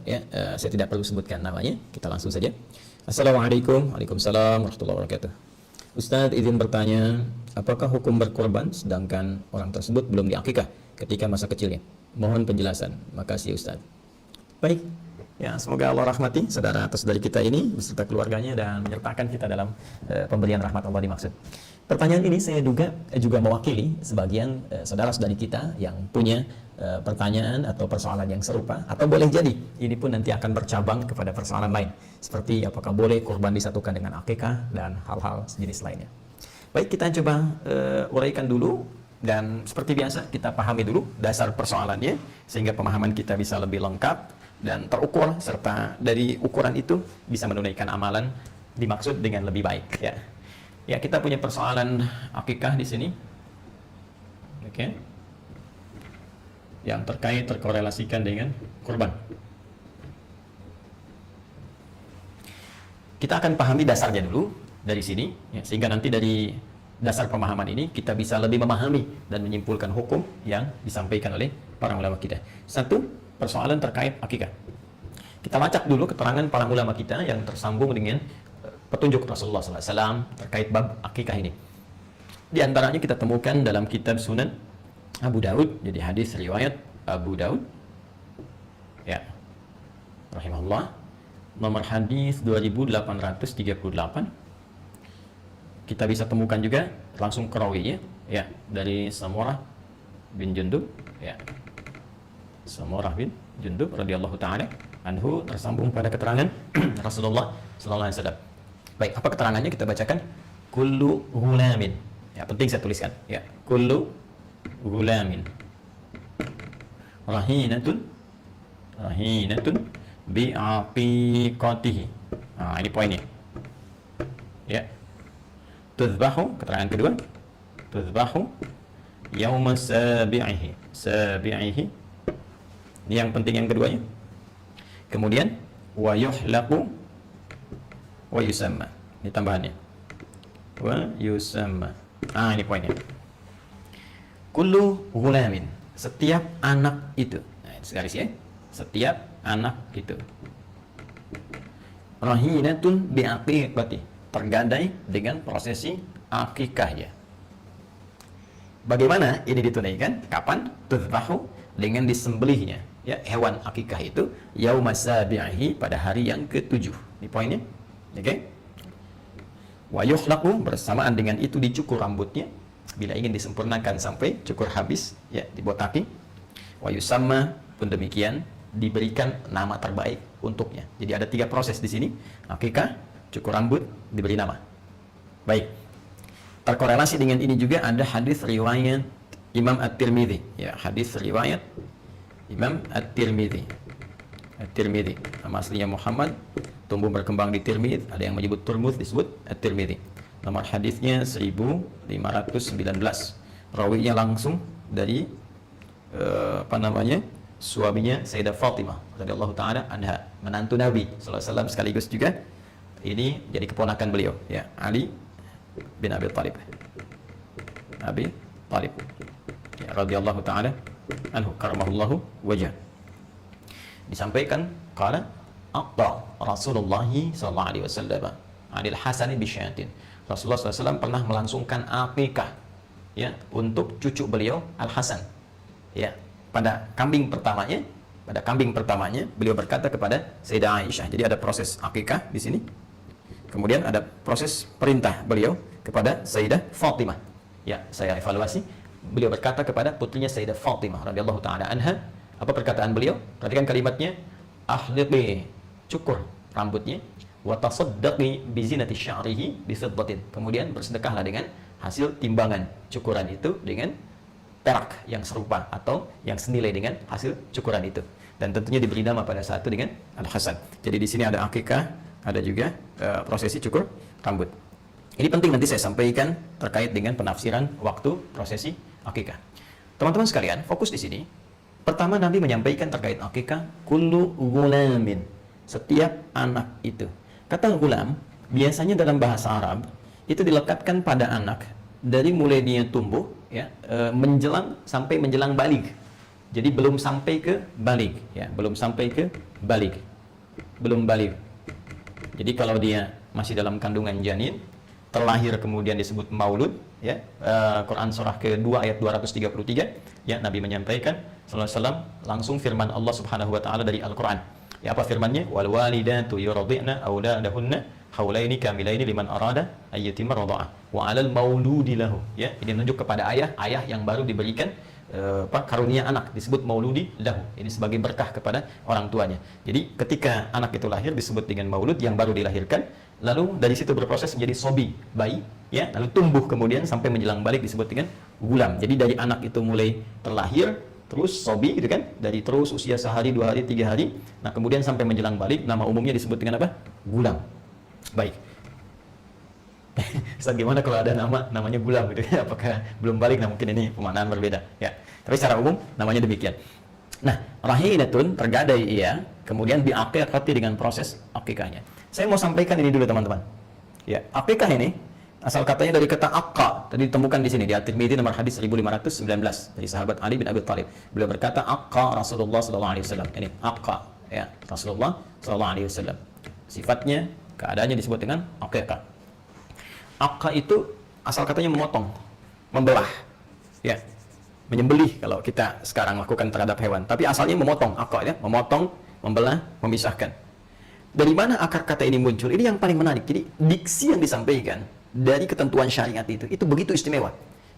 ya. Saya tidak perlu sebutkan namanya, kita langsung saja. Assalamualaikum. Waalaikumsalam warahmatullahi wabarakatuh. Ustadz izin bertanya, apakah hukum berkorban sedangkan orang tersebut belum diakikah ketika masa kecilnya? Mohon penjelasan. Makasih Ustadz. Baik, ya semoga Allah rahmati saudara atau saudari kita ini beserta keluarganya dan menyertakan kita dalam pemberian rahmat Allah dimaksud. Pertanyaan ini saya duga juga mewakili sebagian saudara-saudari kita yang punya pertanyaan atau persoalan yang serupa, atau boleh jadi ini pun nanti akan bercabang kepada persoalan lain seperti apakah boleh kurban disatukan dengan akikah dan hal-hal sejenis lainnya. Baik, kita coba uraikan dulu dan seperti biasa kita pahami dulu dasar persoalannya sehingga pemahaman kita bisa lebih lengkap dan terukur, serta dari ukuran itu bisa menunaikan amalan dimaksud dengan lebih baik, ya. Ya, kita punya persoalan akikah di sini. Oke. Yang terkorelasikan dengan kurban. Kita akan pahami dasarnya dulu dari sini, ya, sehingga nanti dari dasar pemahaman ini kita bisa lebih memahami dan menyimpulkan hukum yang disampaikan oleh para ulama kita. Satu, persoalan terkait akikah. Kita lacak dulu keterangan para ulama kita yang tersambung dengan petunjuk Rasulullah SAW terkait bab akikah ini. Di antaranya kita temukan dalam kitab Sunan Abu Daud, jadi hadis riwayat Abu Daud, ya, rahimahullah, nomor hadis 2838. Kita bisa temukan juga langsung kerawinya, ya, dari Samurah bin Jundub, ya, Samurah bin Jundub radhiyallahu taala anhu, tersambung pada keterangan Rasulullah sallallahu alaihi wasallam. Baik, apa keterangannya kita bacakan? Kullu ghulamin. Ya, penting saya tuliskan. Ya, kullu ghulamin rahinatun bi'aqiqatihi. Nah, ini poinnya. Ya. Tuzbahu, keterangan kedua. Tuzbahu yauma sabi'ihi. Sabi'ihi. Ini yang penting yang keduanya. Kemudian wa yuhlaqu wa yusamma. Ini tambahannya. Wa yusamma. Ini poinnya. Kullu ghulamin. Setiap anak itu. Nah, garis ya. Setiap anak itu. Rahinatun bi'aqiqati. Tergadai dengan prosesi akikahnya. Bagaimana ini ditunaikan? Kapan? Tuzbahu, dengan disembelihnya, ya, hewan akikah itu yauma sabi'ihi, pada hari yang ke-7. Ini poinnya. Oke. Wa yuhlaqu, bersamaan dengan itu dicukur rambutnya bila ingin disempurnakan sampai cukur habis, ya, dibotaki. Wa yusamma, pun demikian diberikan nama terbaik untuknya. Jadi ada 3 proses di sini. Akikah, cukur rambut, diberi nama. Baik. Terkorelasi dengan ini juga ada hadis riwayat Imam At-Tirmidzi, ya, hadis riwayat Imam At-Tirmidzi. At-Tirmidzi, nama aslinya Muhammad, tumbuh berkembang di Tirmidz, ada yang menyebut Turmuz, disebut At-Tirmidzi. Nomor hadisnya 1519. Rawinya langsung dari suaminya Sayyidah Fatimah radhiyallahu taala anha, menantu Nabi sallallahu alaihi wasallam, sekaligus juga ini jadi keponakan beliau, ya, Ali bin Abi Thalib. Abi Thalib, ya, radhiyallahu taala anhu karamahullahu wajah. Disampaikan qala aqta Rasulullah sallallahu alaihi wasallam Adil Hasan bisyatin. Rasulullah SAW pernah melangsungkan akikah, ya, untuk cucu beliau Al Hasan, ya, pada kambing pertamanya. Pada kambing pertamanya beliau berkata kepada Sayyidah Aisyah. Jadi ada proses akikah di sini. Kemudian ada proses perintah beliau kepada Sayyidah Fatimah. Ya, saya evaluasi. Beliau berkata kepada putrinya Sayyidah Fatimah radhiyallahu taala anha. Apa perkataan beliau? Perhatikan kalimatnya. Ahliqi, cukur rambutnya. Wa tasaddaqi bi zinati sya'rihi bi fiddatin. Kemudian bersedekahlah dengan hasil timbangan cukuran itu dengan perak yang serupa atau yang senilai dengan hasil cukuran itu. Dan tentunya diberi nama pada saat itu dengan Al Hasan. Jadi di sini ada akikah, ada juga prosesi cukur rambut. Ini penting nanti saya sampaikan terkait dengan penafsiran waktu prosesi akikah. Teman-teman sekalian, fokus di sini. Pertama, Nabi menyampaikan terkait akikah, kullu ghulamin, setiap anak itu. Kata gulam biasanya dalam bahasa Arab itu dilekatkan pada anak dari mulai dia tumbuh, ya, menjelang sampai menjelang balig. Jadi belum sampai ke balig, ya, belum sampai ke balik. Belum balik. Jadi kalau dia masih dalam kandungan janin, terlahir kemudian disebut maulud, ya. Quran surah kedua ayat 233, ya, Nabi menyampaikan sallallahu alaihi wasallam langsung firman Allah Subhanahu wa taala dari Al-Qur'an. Ya, apa firman-Nya? Wal walidatu yurdi'na auladahunna haulaini kamilaini liman arada ayyatima radha'ah wa 'alal mauludi lahu. Ya, ini menunjuk kepada ayah yang baru diberikan karunia anak, disebut mauludi lahu. Ini sebagai berkah kepada orang tuanya. Jadi ketika anak itu lahir disebut dengan maulud, yang baru dilahirkan, lalu dari situ berproses menjadi sobi, bayi, ya, lalu tumbuh kemudian sampai menjelang balik disebut dengan gulam. Jadi dari anak itu mulai terlahir, terus sobi gitu kan, dari terus usia sehari, 2 hari, 3 hari, nah kemudian sampai menjelang balik, nama umumnya disebut dengan apa? Gulam. Baik. Ustaz, gimana kalau ada namanya gulam gitu ya? Apakah belum balik? Nah, mungkin ini pemaknaan berbeda ya. Tapi secara umum namanya demikian. Nah, rahinatun tergadai ia, kemudian diaqiqati dengan proses akikahnya. Saya mau sampaikan ini dulu teman-teman. Ya, akikah ini asal katanya dari kata aqqa. Tadi ditemukan di sini di At-Tirmidzi nomor hadis 1519 dari sahabat Ali bin Abi Thalib. Beliau berkata aqqa Rasulullah sallallahu alaihi wasallam. Ini aqqa ya, Rasulullah sallallahu alaihi wasallam. Sifatnya, keadaannya disebut dengan aqiqah. Aqqa itu asal katanya memotong, membelah, ya, menyembelih kalau kita sekarang lakukan terhadap hewan. Tapi asalnya memotong, aqqa ya, memotong, membelah, memisahkan. Dari mana akar kata ini muncul? Ini yang paling menarik. Jadi diksi yang disampaikan dari ketentuan syariat itu begitu istimewa.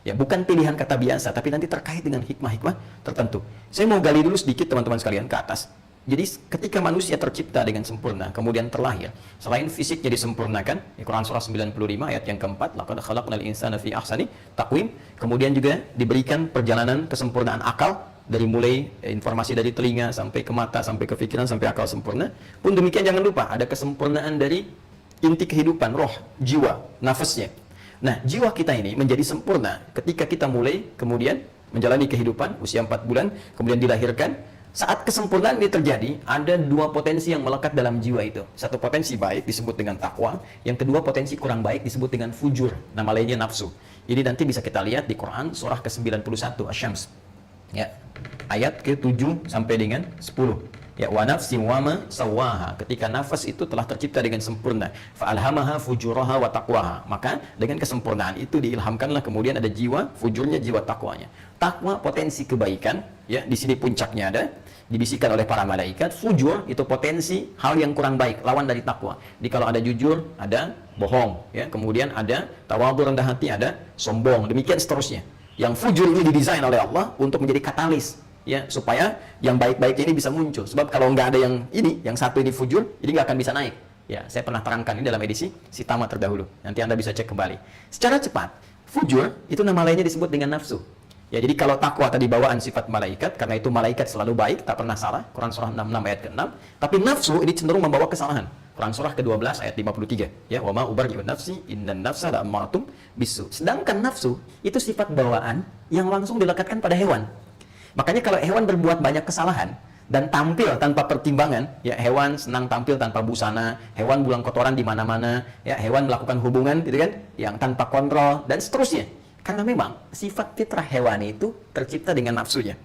Ya, bukan pilihan kata biasa, tapi nanti terkait dengan hikmah-hikmah tertentu. Saya mau gali dulu sedikit teman-teman sekalian ke atas. Jadi ketika manusia tercipta dengan sempurna, kemudian terlahir, selain fisiknya disempurnakan, Quran surah 95 ayat yang keempat, laqad khalaqnal insana fi ahsani taqwim, kemudian juga diberikan perjalanan kesempurnaan akal, dari mulai informasi dari telinga sampai ke mata, sampai ke pikiran, sampai akal sempurna. Pun demikian jangan lupa ada kesempurnaan dari inti kehidupan, roh, jiwa, nafasnya. Nah, jiwa kita ini menjadi sempurna ketika kita mulai kemudian menjalani kehidupan usia 4 bulan, kemudian dilahirkan. Saat kesempurnaan ini terjadi, ada 2 potensi yang melekat dalam jiwa itu. Satu potensi baik disebut dengan takwa, yang kedua potensi kurang baik disebut dengan fujur, nama lainnya nafsu. Ini nanti bisa kita lihat di Quran surah ke-91 Asy-Syams. Ya, ayat ke-7 sampai dengan 10. Ya, wa nafsin wa ma sawwaha, ketika nafas itu telah tercipta dengan sempurna, fa alhamaha fujuraha wa taqwaha, maka dengan kesempurnaan itu diilhamkanlah kemudian ada jiwa fujurnya, jiwa takwanya. Takwa potensi kebaikan, ya, di sini puncaknya ada dibisikkan oleh para malaikat. Fujur itu potensi hal yang kurang baik, lawan dari takwa. Jadi kalau ada jujur, ada bohong, ya, kemudian ada tawadhu, rendah hati, ada sombong, demikian seterusnya. Yang fujur ini didesain oleh Allah untuk menjadi katalis, ya, supaya yang baik-baik ini bisa muncul. Sebab kalau nggak ada yang ini, yang satu ini fujur, jadi nggak akan bisa naik. Ya, saya pernah terangkan ini dalam edisi Sitama terdahulu. Nanti Anda bisa cek kembali. Secara cepat, fujur itu nama lainnya disebut dengan nafsu. Ya, jadi kalau takwa tadi bawaan sifat malaikat, karena itu malaikat selalu baik, tak pernah salah. Quran surah 66 ayat ke-6. Tapi nafsu ini cenderung membawa kesalahan. Quran surah ke-12 ayat 53. Ya, wa ma ubarri'u nafsi innan nafsa la'ammaratun bisu. Sedangkan nafsu itu sifat bawaan yang langsung dilekatkan pada hewan. Makanya kalau hewan berbuat banyak kesalahan dan tampil tanpa pertimbangan, ya, hewan senang tampil tanpa busana, hewan buang kotoran di mana-mana, ya, hewan melakukan hubungan gitu kan, yang tanpa kontrol dan seterusnya. Karena memang sifat fitrah hewani itu tercipta dengan nafsunya.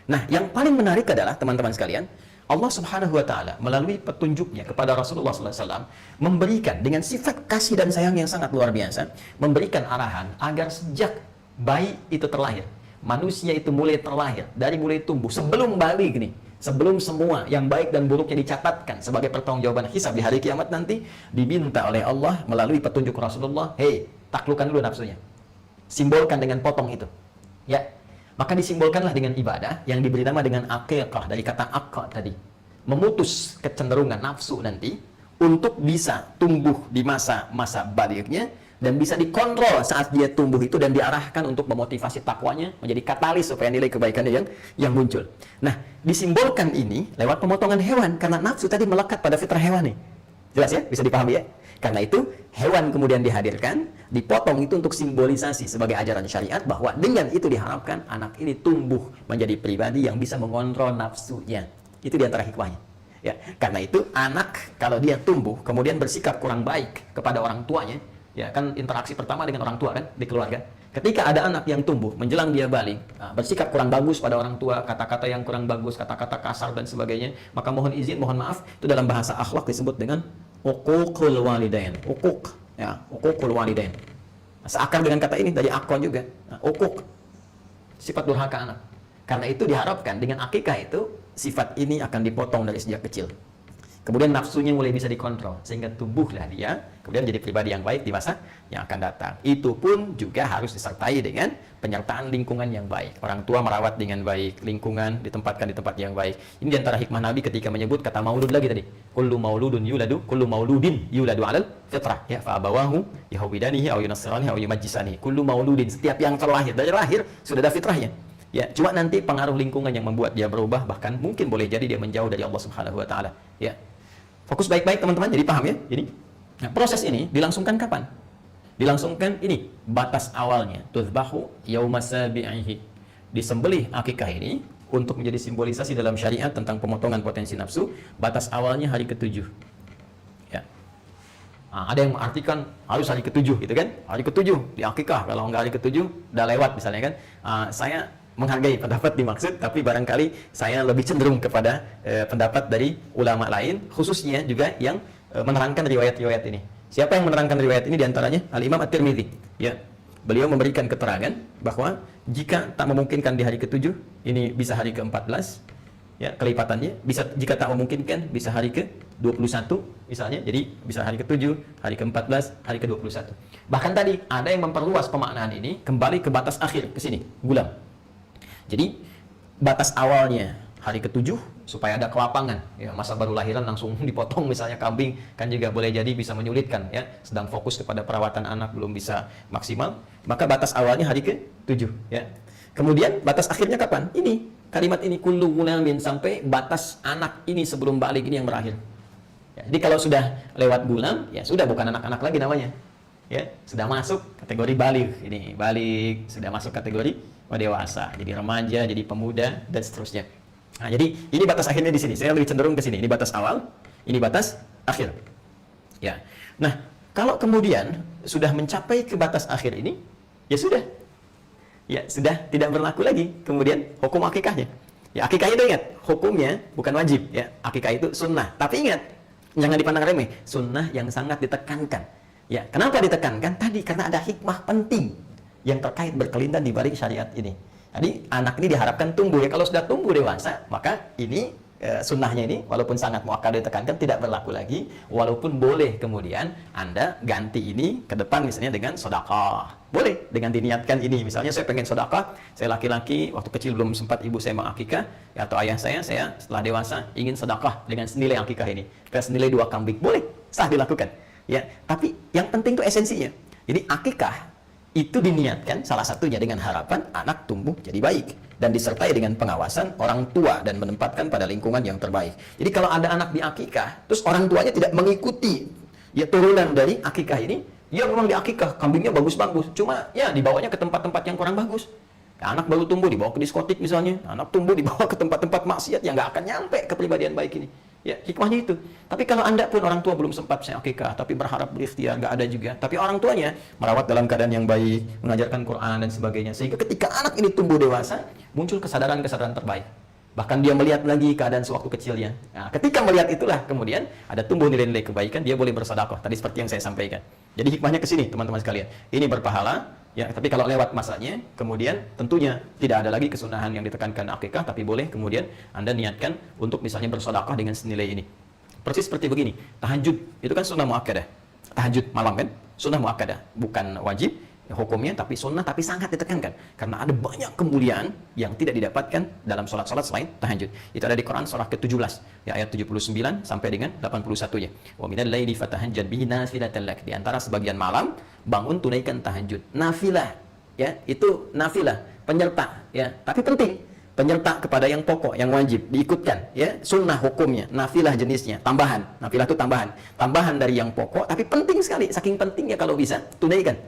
Nah, yang paling menarik adalah teman-teman sekalian, Allah Subhanahu wa taala melalui petunjuknya kepada Rasulullah sallallahu alaihi wasallam memberikan dengan sifat kasih dan sayang yang sangat luar biasa, memberikan arahan agar sejak bayi itu terlahir, manusia itu mulai terlahir, dari mulai tumbuh sebelum balik nih, sebelum semua yang baik dan buruknya dicatatkan sebagai pertanggungjawaban hisab di hari kiamat nanti, diminta oleh Allah melalui petunjuk Rasulullah, hei, taklukkan dulu nafsunya. Simbolkan dengan potong itu. Ya. Maka disimbolkanlah dengan ibadah yang diberi nama dengan aqiqah, dari kata aqqa tadi. Memutus kecenderungan nafsu nanti untuk bisa tumbuh di masa baliknya dan bisa dikontrol saat dia tumbuh itu dan diarahkan untuk memotivasi takwanya menjadi katalis supaya nilai kebaikannya yang muncul. Nah, disimbolkan ini lewat pemotongan hewan karena nafsu tadi melekat pada fitrah hewani. Jelas ya? Bisa dipahami ya? Karena itu hewan kemudian dihadirkan, dipotong itu untuk simbolisasi sebagai ajaran syariat bahwa dengan itu diharapkan anak ini tumbuh menjadi pribadi yang bisa mengontrol nafsunya. Itu diantara hikmahnya. Ya, karena itu anak kalau dia tumbuh kemudian bersikap kurang baik kepada orang tuanya, ya kan interaksi pertama dengan orang tua kan di keluarga. Ketika ada anak yang tumbuh menjelang dia balik, bersikap kurang bagus pada orang tua, kata-kata yang kurang bagus, kata-kata kasar dan sebagainya, maka mohon izin, mohon maaf, itu dalam bahasa akhlak disebut dengan uququl walidain. Uquq, ya, uququl walidain. Seakar dengan kata ini dari akon juga. Uquq, sifat durhaka anak. Karena itu diharapkan dengan akikah itu sifat ini akan dipotong dari sejak kecil. Kemudian nafsunya mulai bisa dikontrol sehingga tumbuhlah dia kemudian jadi pribadi yang baik di masa yang akan datang. Itu pun juga harus disertai dengan penyertaan lingkungan yang baik. Orang tua merawat dengan baik, lingkungan ditempatkan di tempat yang baik. Ini diantara hikmah Nabi ketika menyebut kata maulud lagi tadi. Kullu mauludun yuladu, kullu mauludin yuladu alal fitrah. Ya, fa abawahu yahwidanihi aw yunassiranihi aw yumajjisanihi. Kullu mauludin, setiap yang terlahir dari lahir sudah ada fitrahnya. Ya, cuma nanti pengaruh lingkungan yang membuat dia berubah, bahkan mungkin boleh jadi dia menjauh dari Allah Subhanahu wa taala. Ya. Fokus baik-baik teman-teman, jadi paham ya? Ini. Nah, proses ini dilangsungkan kapan? Dilangsungkan ini batas awalnya, tuzbahu yauma sabi'ihi. Disembelih akikah ini untuk menjadi simbolisasi dalam syariat tentang pemotongan potensi nafsu, batas awalnya hari ke-7. Ya. Nah, ada yang mengartikan harus hari ke-7 gitu kan? Hari ke-7 di akikah, kalau nggak hari ke-7 udah lewat misalnya kan. Saya menghargai pendapat dimaksud, tapi barangkali saya lebih cenderung kepada pendapat dari ulama lain, khususnya juga yang menerangkan riwayat-riwayat ini. Siapa yang menerangkan riwayat ini diantaranya? Al-Imam At-Tirmidzi. Ya, beliau memberikan keterangan bahwa jika tak memungkinkan di hari ke-7, ini bisa hari ke-14, ya kelipatannya. Bisa jika tak memungkinkan bisa hari ke-21 misalnya, jadi bisa hari ke-7, hari ke-14, hari ke-21. Bahkan tadi ada yang memperluas pemaknaan ini kembali ke batas akhir ke sini, gulam. Jadi batas awalnya hari ke-7 supaya ada kelapangan, ya, masa baru lahiran langsung dipotong misalnya kambing kan juga boleh jadi bisa menyulitkan, ya, sedang fokus kepada perawatan anak belum bisa maksimal, maka batas awalnya hari ke-7, ya. Kemudian batas akhirnya kapan? Ini kalimat ini kullu gulamin, sampai batas anak ini sebelum balik ini yang berakhir. Ya, jadi kalau sudah lewat gulam, ya sudah bukan anak-anak lagi namanya, ya, sudah masuk kategori balik, ini balik, sudah masuk kategori dewasa, jadi remaja, jadi pemuda dan seterusnya. Nah, jadi ini batas akhirnya di sini. Saya lebih cenderung ke sini. Ini batas awal, ini batas akhir. Ya. Nah, kalau kemudian sudah mencapai ke batas akhir ini, ya sudah. Ya, sudah tidak berlaku lagi kemudian hukum akikahnya. Ya, akikah itu ingat, hukumnya bukan wajib, ya. Akikah itu sunnah. Tapi ingat, jangan dipandang remeh, sunnah yang sangat ditekankan. Ya, kenapa ditekankan? Tadi karena ada hikmah penting yang terkait berkelindan di balik syariat ini. Jadi anak ini diharapkan tumbuh, ya. Kalau sudah tumbuh dewasa, maka ini sunnahnya ini walaupun sangat muakkad ditekankan tidak berlaku lagi, walaupun boleh kemudian Anda ganti ini ke depan misalnya dengan sedekah. Boleh dengan diniatkan ini, misalnya saya pengen sedekah, saya laki-laki waktu kecil belum sempat ibu saya mengakikah, ya, atau ayah saya setelah dewasa ingin sedekah dengan senilai akikah ini, senilai 2 kambing, boleh, sah dilakukan. Ya, tapi yang penting itu esensinya. Jadi akikah itu diniatkan salah satunya dengan harapan anak tumbuh jadi baik dan disertai dengan pengawasan orang tua dan menempatkan pada lingkungan yang terbaik. Jadi kalau ada anak di akikah, terus orang tuanya tidak mengikuti, ya, turunan dari akikah ini, ya memang di akikah kambingnya bagus-bagus, cuma ya dibawanya ke tempat-tempat yang kurang bagus. Ya, anak baru tumbuh dibawa ke diskotik misalnya, anak tumbuh dibawa ke tempat-tempat maksiat yang nggak akan nyampe kepribadian baik ini. Ya, hikmahnya itu. Tapi kalau Anda pun orang tua belum sempat saya akikah, tapi berharap berikhtiar, nggak ada juga. Tapi orang tuanya merawat dalam keadaan yang baik, mengajarkan Quran dan sebagainya. Sehingga ketika anak ini tumbuh dewasa, muncul kesadaran-kesadaran terbaik. Bahkan dia melihat lagi keadaan sewaktu kecilnya. Nah, ketika melihat itulah kemudian ada tumbuh nilai-nilai kebaikan, dia boleh bersedekah. Tadi seperti yang saya sampaikan. Jadi hikmahnya ke sini, teman-teman sekalian. Ini berpahala. Ya, tapi kalau lewat masanya, kemudian tentunya tidak ada lagi kesunahan yang ditekankan akikah, tapi boleh kemudian Anda niatkan untuk misalnya bersedekah dengan senilai ini. Persis seperti begini, tahajud itu kan sunnah muakkadah. Tahajud malam kan, sunnah muakkadah, bukan wajib hukumnya, tapi sunnah, tapi sangat ditekankan karena ada banyak kemuliaan yang tidak didapatkan dalam sholat-sholat selain tahajud. Itu ada di Quran surah ke-17 ya, ayat 79 sampai dengan 81-nya. Wa minal laili fatahajjad bihi nafilatan lak. Di antara sebagian malam bangun tunaikan tahajud. Nafilah, ya, itu nafilah, penyerta, ya, tapi penting. Penyerta kepada yang pokok, yang wajib diikutkan, ya, sunnah hukumnya, nafilah jenisnya, tambahan. Nafilah itu tambahan, tambahan dari yang pokok, tapi penting sekali, saking pentingnya kalau bisa tunaikan.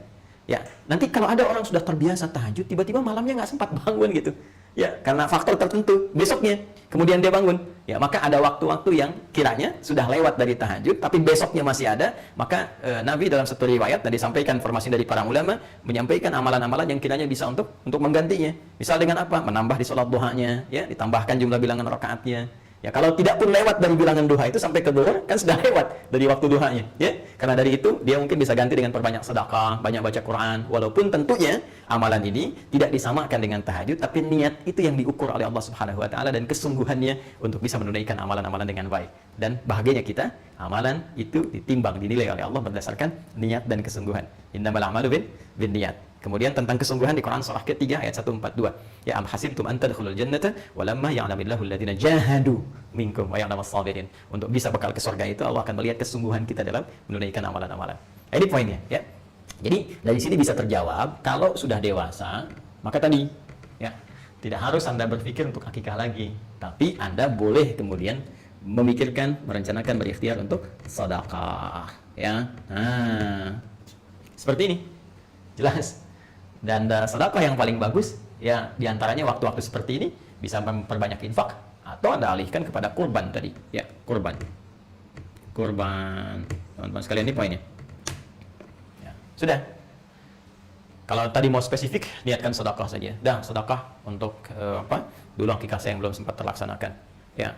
Ya, nanti kalau ada orang sudah terbiasa tahajud, tiba-tiba malamnya nggak sempat bangun gitu. Ya, karena faktor tertentu besoknya. Kemudian dia bangun. Ya, maka ada waktu-waktu yang kiranya sudah lewat dari tahajud, tapi besoknya masih ada. Maka Nabi dalam satu riwayat dan disampaikan informasi dari para ulama menyampaikan amalan-amalan yang kiranya bisa untuk menggantinya. Misal dengan apa? Menambah di sholat duhanya, ya, ditambahkan jumlah bilangan rakaatnya. Ya, kalau tidak pun lewat dari bilangan duha itu sampai ke zuhur kan sudah lewat dari waktu duhanya, ya. Karena dari itu dia mungkin bisa ganti dengan perbanyak sedekah, banyak baca Quran, walaupun tentunya amalan ini tidak disamakan dengan tahajud, tapi niat itu yang diukur oleh Allah Subhanahu wa taala dan kesungguhannya untuk bisa menunaikan amalan-amalan dengan baik. Dan bahagianya kita, amalan itu ditimbang, dinilai oleh Allah berdasarkan niat dan kesungguhan. Innamal a'malu binniyat. Kemudian tentang kesungguhan di Quran surah ketiga ayat 142. Ya am hasibtum an tadkhulul jannata walamma ya'lamillahu alladziina jahadu minkum wa ya'lamas sabirin. Untuk bisa bekal ke surga itu Allah akan melihat kesungguhan kita dalam menunaikan amalan-amalan. Ini poinnya, ya. Jadi dari sini bisa terjawab kalau sudah dewasa, maka tadi, ya, tidak harus Anda berpikir untuk akikah lagi, tapi Anda boleh kemudian memikirkan, merencanakan, berikhtiar untuk sedekah, ya. Nah, seperti ini. Jelas. Dan sedekah yang paling bagus, ya, diantaranya waktu-waktu seperti ini bisa memperbanyak infak atau Anda alihkan kepada kurban tadi, ya, kurban. Teman-teman sekalian, ini poinnya. Ya, sudah. Kalau tadi mau spesifik, niatkan sedekah saja. Dan sedekah untuk dulu akikah saya yang belum sempat terlaksanakan. Ya,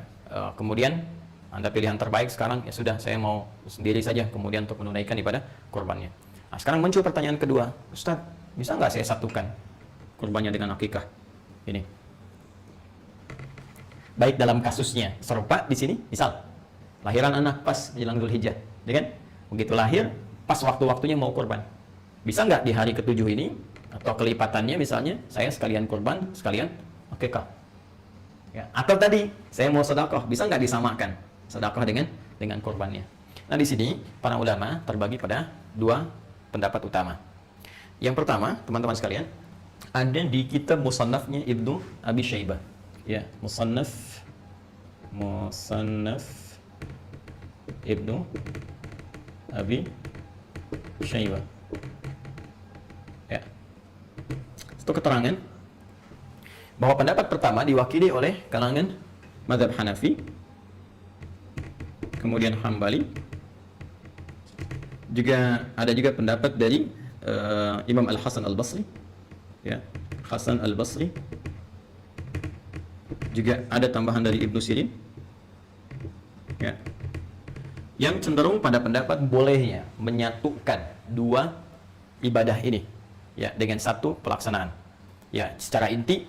kemudian Anda pilihan terbaik sekarang, ya sudah, saya mau sendiri saja kemudian untuk menunaikan ibadah kurbannya. Nah, sekarang muncul pertanyaan kedua, Ustaz, bisa nggak saya satukan kurbannya dengan akikah? Ini. Baik dalam kasusnya serupa di sini, misal lahiran anak pas menjelang Dzulhijjah, ya kan? Begitu lahir, pas waktu-waktunya mau kurban. Bisa nggak di hari ke-7 ini atau kelipatannya misalnya saya sekalian kurban, sekalian akikah? Ya, atau tadi saya mau sedekah, bisa nggak disamakan sedekah dengan kurbannya? Nah, di sini para ulama terbagi pada dua pendapat utama. Yang pertama, teman-teman sekalian, ada di kitab Musannafnya Ibnu Abi Syaibah. Ya, Musannaf Ibnu Abi Syaibah. Ya. Itu keterangan bahwa pendapat pertama diwakili oleh kalangan mazhab Hanafi, kemudian Hambali. Ada juga pendapat dari Imam Al-Hasan Al-Basri, ya, Hasan Al-Basri. Juga ada tambahan dari Ibnu Sirin, ya, yang cenderung pada pendapat bolehnya menyatukan dua ibadah ini, ya, dengan satu pelaksanaan. Ya, secara inti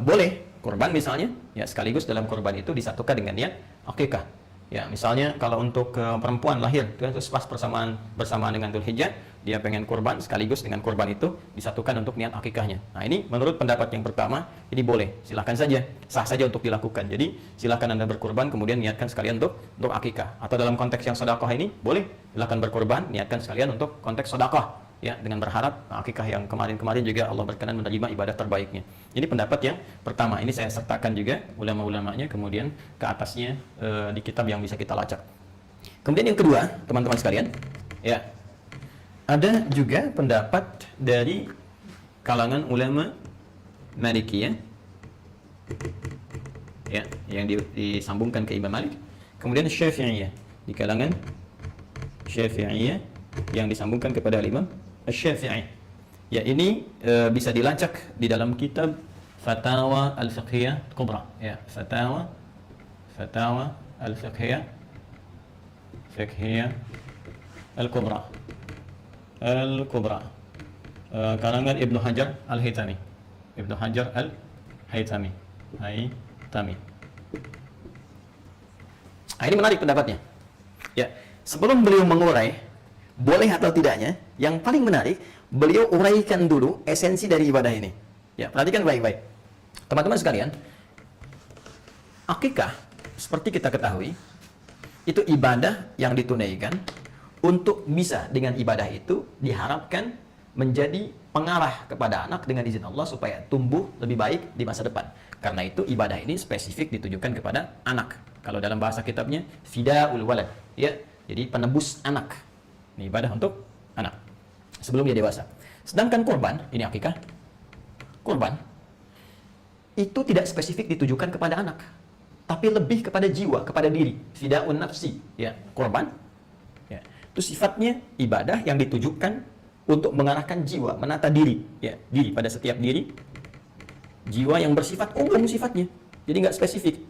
boleh kurban misalnya, ya, sekaligus dalam kurban itu disatukan dengan niat akikah. Ya, misalnya kalau untuk perempuan lahir terus pas bersamaan dengan Dzulhijjah, dia pengen kurban sekaligus dengan kurban itu disatukan untuk niat akikahnya. Nah, ini menurut pendapat yang pertama, ini boleh, silahkan saja, sah saja untuk dilakukan. Jadi silahkan Anda berkurban kemudian niatkan sekalian untuk akikah. Atau dalam konteks yang sedekah ini boleh, silahkan berkurban, niatkan sekalian untuk konteks sedekah. Ya, dengan berharap akikah yang kemarin-kemarin juga Allah berkenan menerima ibadah terbaiknya. Ini pendapat yang pertama. Ini saya sertakan juga ulama-ulamanya kemudian ke atasnya di kitab yang bisa kita lacak. Kemudian yang kedua, teman-teman sekalian, ya, ada juga pendapat dari kalangan ulama Malikiyah, ya, yang disambungkan ke Imam Malik. Kemudian Syafi'iyah, di kalangan Syafi'iyah yang disambungkan kepada Imam Asy-Syafi'i. Ya, ini bisa dilacak di dalam kitab Fatawa Al-Fiqhiyah Kubra, ya, Fatawa Al-Fiqhiyah Al-Kubra karangan Ibnu Hajar Al-Haytami. Nah, ini menarik pendapatnya. Ya, sebelum beliau mengurai boleh atau tidaknya, yang paling menarik, beliau uraikan dulu esensi dari ibadah ini. Ya, perhatikan baik-baik. Teman-teman sekalian, akikah, seperti kita ketahui, itu ibadah yang ditunaikan untuk bisa dengan ibadah itu diharapkan menjadi pengarah kepada anak dengan izin Allah supaya tumbuh lebih baik di masa depan. Karena itu ibadah ini spesifik ditujukan kepada anak. Kalau dalam bahasa kitabnya, fidaul walad, ya, jadi penebus anak. Ini ibadah untuk anak sebelum dia dewasa. Sedangkan kurban, ini akikah, kurban itu tidak spesifik ditujukan kepada anak, tapi lebih kepada jiwa, kepada diri. Fidaun nafsi, ya, korban. Ya. Itu sifatnya ibadah yang ditujukan untuk mengarahkan jiwa, menata diri, ya, diri pada setiap diri. Jiwa yang bersifat umum sifatnya, jadi nggak spesifik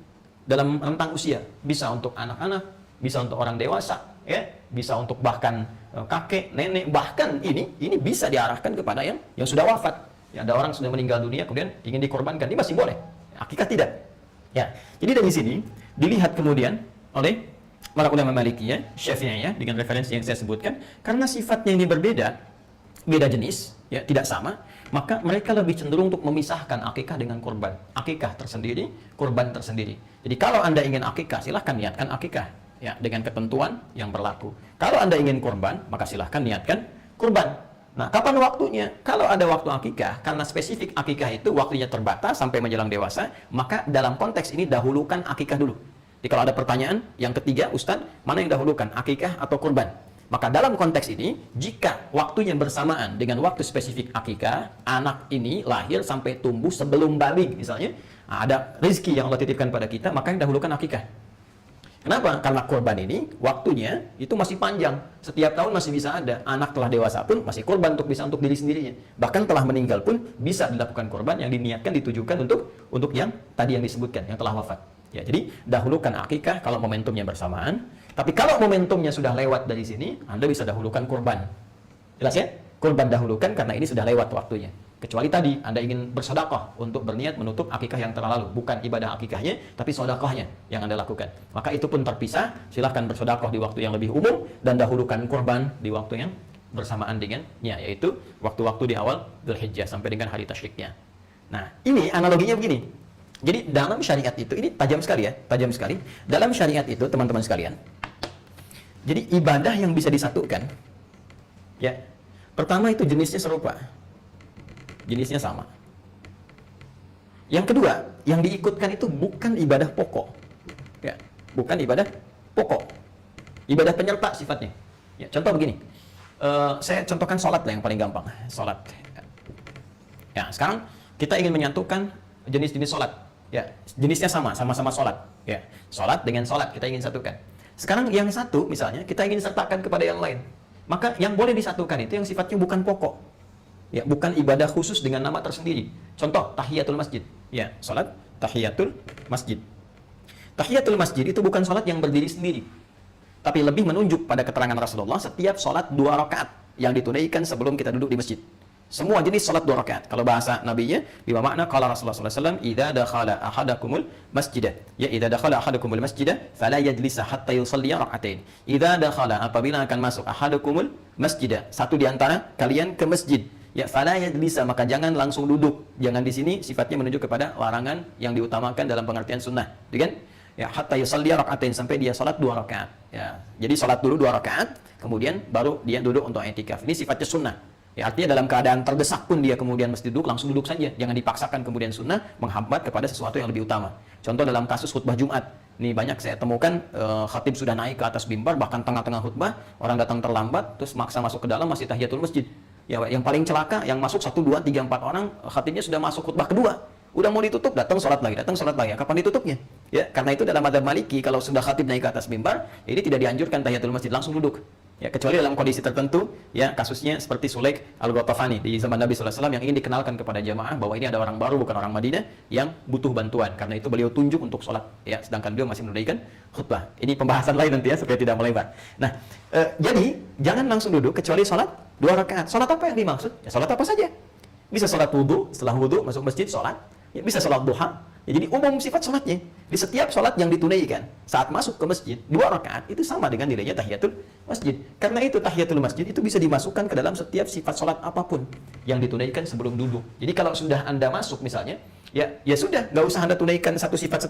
dalam rentang usia. Bisa untuk anak-anak, bisa untuk orang dewasa, ya, bisa untuk bahkan kakek, nenek, bahkan ini bisa diarahkan kepada yang sudah wafat. Ya, ada orang sudah meninggal dunia kemudian ingin dikorbankan, ini masih boleh. Akikah tidak. Ya, jadi dari sini dilihat kemudian oleh para ulama Malikiyah, Syafi'iyah dengan referensi yang saya sebutkan, karena sifatnya ini berbeda, beda jenis, ya, tidak sama, maka mereka lebih cenderung untuk memisahkan akikah dengan kurban. Akikah tersendiri, kurban tersendiri. Jadi kalau Anda ingin akikah, silahkan niatkan akikah, ya, dengan ketentuan yang berlaku. Kalau Anda ingin kurban, maka silahkan niatkan kurban. Nah, kapan waktunya? Kalau ada waktu akikah, karena spesifik akikah itu waktunya terbatas sampai menjelang dewasa, maka dalam konteks ini dahulukan akikah dulu. Jadi kalau ada pertanyaan yang ketiga, Ustadz, mana yang dahulukan, akikah atau kurban? Maka dalam konteks ini, jika waktunya bersamaan dengan waktu spesifik akikah, anak ini lahir sampai tumbuh sebelum balik, misalnya, ada rezeki yang Allah titipkan pada kita, maka yang dahulukan akikah. Kenapa? Karena korban ini waktunya itu masih panjang. Setiap tahun masih bisa ada. Anak telah dewasa pun masih korban untuk diri sendirinya. Bahkan telah meninggal pun bisa dilakukan korban yang diniatkan, ditujukan untuk yang tadi yang disebutkan, yang telah wafat. Ya, jadi dahulukan akikah kalau momentumnya bersamaan. Tapi kalau momentumnya sudah lewat dari sini, Anda bisa dahulukan korban. Jelas ya? Korban dahulukan karena ini sudah lewat waktunya. Kecuali tadi Anda ingin bersedekah untuk berniat menutup akikah yang telah lalu, bukan ibadah akikahnya, tapi sedekahnya yang Anda lakukan. Maka itu pun terpisah. Silahkan bersedekah di waktu yang lebih umum dan dahulukan kurban di waktu yang bersamaan dengannya, yaitu waktu-waktu di awal Dzulhijjah sampai dengan hari tasyriknya. Nah, ini analoginya begini. Jadi dalam syariat itu, ini tajam sekali ya, tajam sekali. Dalam syariat itu, teman-teman sekalian, jadi ibadah yang bisa disatukan, ya, pertama itu jenisnya serupa. Jenisnya sama. Yang kedua, yang diikutkan itu bukan ibadah pokok. Ya, bukan ibadah pokok. Ibadah penyerta sifatnya. Ya, contoh begini. Saya contohkan sholat lah yang paling gampang. Sholat. Ya, sekarang kita ingin menyatukan jenis-jenis sholat. Ya, jenisnya sama-sama sholat. Ya, sholat dengan sholat kita ingin satukan. Sekarang yang satu misalnya kita ingin sertakan kepada yang lain. Maka yang boleh disatukan itu yang sifatnya bukan pokok. Ya, bukan ibadah khusus dengan nama tersendiri. Contoh, tahiyatul masjid. Ya, salat tahiyatul masjid. Tahiyatul masjid itu bukan salat yang berdiri sendiri, tapi lebih menunjuk pada keterangan Rasulullah setiap salat 2 rakaat yang ditunaikan sebelum kita duduk di masjid. Semua jenis salat 2 rakaat. Kalau bahasa nabinya, bima makna qala Rasulullah sallallahu alaihi wasallam, "Idza dakhala ahadakumul masjidah." Ya, idza dakhala ahadakumul masjidah, fala yajlisa hatta yusalli rak'atain. Idza dakhala, apabila akan masuk ahadakumul masjidah, satu di antara kalian ke masjid. Ya, fala yajlisa, maka jangan langsung duduk. Jangan di sini sifatnya menunjuk kepada larangan yang diutamakan dalam pengertian sunnah. Gitu kan? Ya, hatta yusalli rak'atain, sampai dia salat 2 rakaat. Ya, jadi salat dulu 2 rakaat, kemudian baru dia duduk untuk i'tikaf. Ini sifatnya sunnah. Ya, artinya dalam keadaan terdesak pun dia kemudian mesti duduk, langsung duduk saja. Jangan dipaksakan kemudian sunnah menghambat kepada sesuatu yang lebih utama. Contoh dalam kasus khutbah Jumat. Ini banyak saya temukan, khatib sudah naik ke atas mimbar, bahkan tengah-tengah khutbah, orang datang terlambat, terus maksa masuk ke dalam, masih tahiyatul masjid. Ya, yang paling celaka, yang masuk 1, 2, 3, 4 orang, khatibnya sudah masuk khutbah kedua. Udah mau ditutup, datang sholat lagi. Kapan ditutupnya? Ya, karena itu dalam madzhab Maliki, kalau sudah khatib naik ke atas mimbar, ini tidak dianjurkan tahiyatul masjid, langsung duduk. Ya, kecuali dalam kondisi tertentu, ya, kasusnya seperti Sulaik Al-Ghatafani di zaman Nabi SAW yang ingin dikenalkan kepada jamaah bahwa ini ada orang baru, bukan orang Madinah, yang butuh bantuan. Karena itu beliau tunjuk untuk sholat, ya, sedangkan beliau masih menunaikan khutbah. Ini pembahasan lain nanti ya, supaya tidak melebar. Nah, jadi jangan langsung duduk kecuali sholat 2 rakaat. Sholat apa yang dimaksud? Ya, sholat apa saja. Bisa sholat wudhu, setelah wudhu masuk masjid sholat. Ya, bisa sholat duha. Ya, jadi umum sifat sholatnya. Di setiap sholat yang ditunaikan saat masuk ke masjid 2 rakaat itu sama dengan nilainya tahiyatul masjid. Karena itu tahiyatul masjid itu bisa dimasukkan ke dalam setiap sifat sholat apapun yang ditunaikan sebelum duduk. Jadi kalau sudah Anda masuk misalnya, ya sudah, nggak usah Anda tunaikan satu sifat.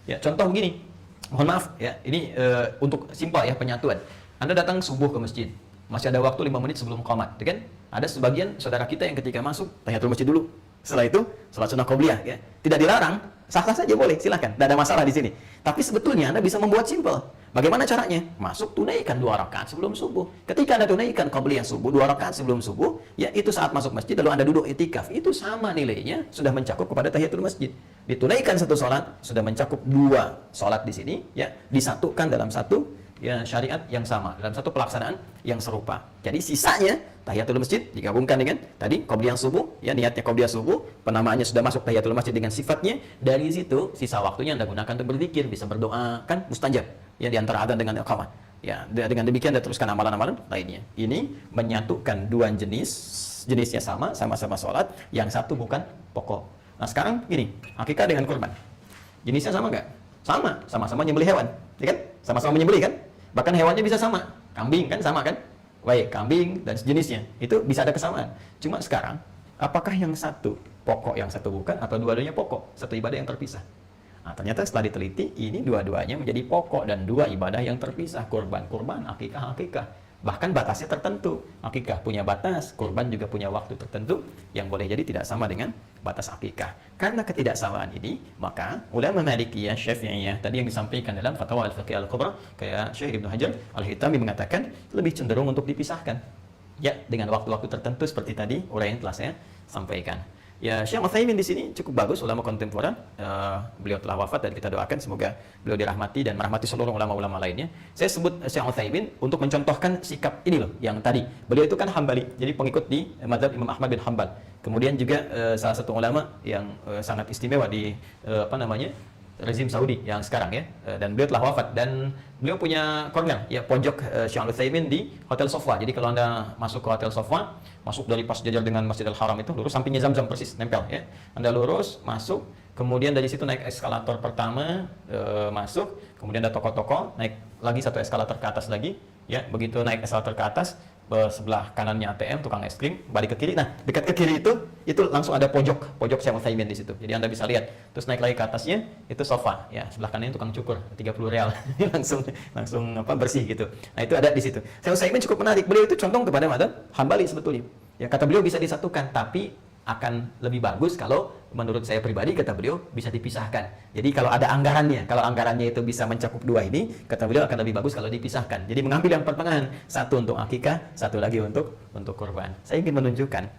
Ya, contoh begini. Mohon maaf ya, ini untuk simpel ya penyatuan. Anda datang subuh ke masjid. Masih ada waktu 5 menit sebelum qomat, kan? Ada sebagian saudara kita yang ketika masuk tahiyatul masjid dulu. Setelah itu salat sunnah qobliyah, ya. Tidak dilarang, sah-sah saja boleh, silakan. Tidak ada masalah di sini. Tapi sebetulnya Anda bisa membuat simpel. Bagaimana caranya? Masuk tunaikan 2 rakaat sebelum subuh. Ketika Anda tunaikan qabliyah subuh 2 rakaat sebelum subuh, ya itu saat masuk masjid lalu Anda duduk itikaf, itu sama nilainya, sudah mencakup kepada tahiyatul masjid. Ditunaikan 1 sholat sudah mencakup 2 sholat di sini, ya disatukan dalam satu ya syariat yang sama, dalam satu pelaksanaan yang serupa. Jadi sisanya tahiyatul masjid digabungkan dengan tadi qabliyah subuh, ya niatnya qabliyah subuh, penamaannya sudah masuk tahiyatul masjid dengan sifatnya. Dari situ sisa waktunya Anda gunakan untuk berzikir, bisa berdoa, kan mustajab. Ya di antara adzan dengan iqamah. Ya, dengan demikian Anda teruskan amalan-amalan lainnya. Ini menyatukan 2 jenisnya sama-sama sholat, yang satu bukan pokok. Nah, sekarang gini, akikah dengan kurban. Jenisnya sama nggak? Sama-sama nyembelih hewan, ya kan? Sama-sama menyembelih kan? Bahkan hewannya bisa sama. Kambing kan sama kan? Baik, kambing dan sejenisnya. Itu bisa ada kesamaan. Cuma sekarang, apakah yang satu pokok, yang satu bukan, atau dua-duanya pokok? Satu ibadah yang terpisah. Nah, ternyata setelah diteliti, ini dua-duanya menjadi pokok dan 2 ibadah yang terpisah. Kurban, akikah. Bahkan batasnya tertentu. Akikah punya batas, kurban juga punya waktu tertentu yang boleh jadi tidak sama dengan batas akikah. Karena ketidaksamaan ini, maka ulama Malikiyah, Syafi'iyah, tadi yang disampaikan dalam Fatwa Al-Fiqh Al-Kubra, kayak Syekh Ibnu Hajar Al-Hitami mengatakan lebih cenderung untuk dipisahkan. Ya, dengan waktu-waktu tertentu seperti tadi uraian telah saya sampaikan. Ya, Syekh Utsaimin di sini cukup bagus, ulama kontemporer. Beliau telah wafat dan kita doakan semoga beliau dirahmati dan merahmati seluruh ulama-ulama lainnya. Saya sebut Syekh Utsaimin untuk mencontohkan sikap ini loh, yang tadi. Beliau itu kan Hambali, jadi pengikut di mazhab Imam Ahmad bin Hanbal. Kemudian juga salah satu ulama yang sangat istimewa di rezim Saudi yang sekarang ya, dan beliau telah wafat dan beliau punya corner ya, pojok Syekh Utsaimin di Hotel Sofwa. Jadi kalau Anda masuk ke Hotel Sofwa, masuk dari pas jajar dengan Masjidil Haram itu lurus, sampingnya Zamzam persis nempel ya. Anda lurus masuk, kemudian dari situ naik eskalator pertama, masuk, kemudian ada toko-toko, naik lagi 1 eskalator ke atas lagi ya. Begitu naik eskalator ke atas, sebelah kanannya ATM, tukang es krim, balik ke kiri. Nah, dekat ke kiri itu langsung ada pojok Syekh Utsaimin di situ. Jadi Anda bisa lihat. Terus naik lagi ke atasnya, itu sofa. Ya, sebelah kanannya tukang cukur, 30 real. langsung bersih gitu. Nah, itu ada di situ. Syekh Utsaimin cukup menarik. Beliau itu condong kepada mazhab Hambali sebetulnya. Ya, kata beliau bisa disatukan, tapi akan lebih bagus kalau menurut saya pribadi, kata beliau, bisa dipisahkan. Jadi kalau ada anggarannya, kalau anggarannya itu bisa mencakup 2 ini, kata beliau akan lebih bagus kalau dipisahkan. Jadi mengambil yang pertengahan, satu untuk akikah, satu lagi untuk kurban. Saya ingin menunjukkan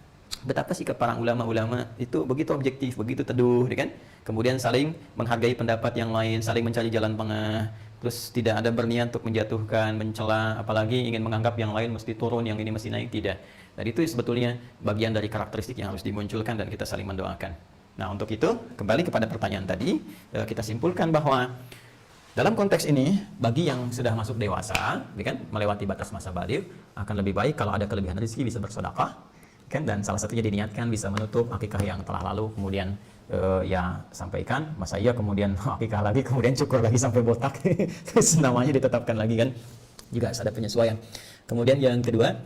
betapa sikap para ulama-ulama itu begitu objektif, begitu teduh, kan? Kemudian saling menghargai pendapat yang lain, saling mencari jalan tengah. Terus tidak ada berniat untuk menjatuhkan, mencela, apalagi ingin menganggap yang lain mesti turun, yang ini mesti naik, tidak. Dan itu sebetulnya bagian dari karakteristik yang harus dimunculkan dan kita saling mendoakan. Nah, untuk itu, kembali kepada pertanyaan tadi, kita simpulkan bahwa dalam konteks ini, bagi yang sudah masuk dewasa, kan, melewati batas masa baligh, akan lebih baik kalau ada kelebihan rezeki bisa bersedekah, kan, dan salah satunya diniatkan bisa menutup akikah yang telah lalu, kemudian ya sampaikan, masa iya kemudian akikah lagi, kemudian cukur lagi sampai botak, terus namanya ditetapkan lagi, kan, juga ada penyesuaian. Kemudian yang kedua,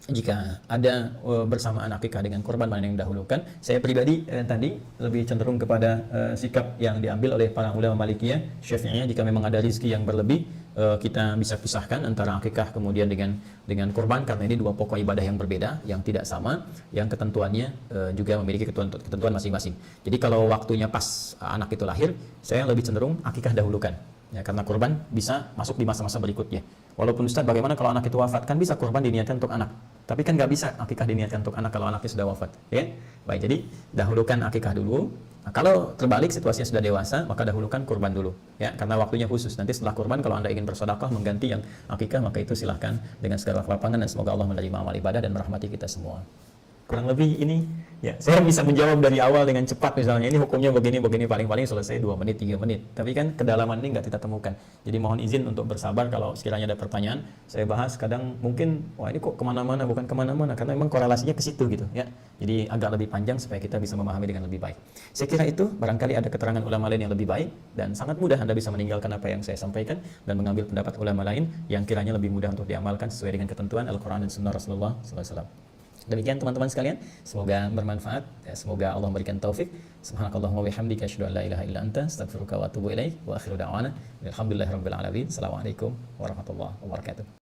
jika ada bersamaan akikah dengan kurban, mana yang dahulukan? Saya pribadi tadi lebih cenderung kepada sikap yang diambil oleh para ulama Malikiyah, Syafi'iyah. Jika memang ada rezeki yang berlebih, kita bisa pisahkan antara akikah kemudian dengan kurban, karena ini 2 pokok ibadah yang berbeda, yang tidak sama, yang ketentuannya juga memiliki ketentuan masing-masing. Jadi kalau waktunya pas anak itu lahir, saya lebih cenderung akikah dahulukan. Ya, karena kurban bisa masuk di masa-masa berikutnya. Walaupun Ustaz, bagaimana kalau anak itu wafat? Kan bisa kurban diniatkan untuk anak. Tapi kan nggak bisa akikah diniatkan untuk anak kalau anaknya sudah wafat. Ya? Baik, jadi dahulukan akikah dulu. Nah, kalau terbalik situasinya sudah dewasa, maka dahulukan kurban dulu. Ya, karena waktunya khusus. Nanti setelah kurban, kalau Anda ingin bersedekah mengganti yang akikah, maka itu silahkan dengan segala kelapangan, dan semoga Allah menerima amal ibadah dan merahmati kita semua. Kurang lebih ini, ya, saya bisa menjawab dari awal dengan cepat, misalnya ini hukumnya begini, paling-paling selesai 2 menit, 3 menit. Tapi kan kedalaman ini nggak kita temukan. Jadi mohon izin untuk bersabar kalau sekiranya ada pertanyaan. Saya bahas kadang mungkin, wah ini kok kemana-mana, bukan kemana-mana, karena memang korelasinya ke situ gitu, ya. Jadi agak lebih panjang supaya kita bisa memahami dengan lebih baik. Saya kira itu, barangkali ada keterangan ulama lain yang lebih baik, dan sangat mudah Anda bisa meninggalkan apa yang saya sampaikan, dan mengambil pendapat ulama lain yang kiranya lebih mudah untuk diamalkan sesuai dengan ketentuan Al-Quran dan Sunnah Rasulullah SAW. Demikian teman-teman sekalian, semoga bermanfaat, ya, semoga Allah memberikan taufik. Subhanakallahumma wa bihamdika, asyhadu an la ilaha illa anta, astaghfiruka wa atubu ilaik, wa akhiru da'wana alhamdulillahirabbil alamin. Assalamualaikum warahmatullahi wabarakatuh.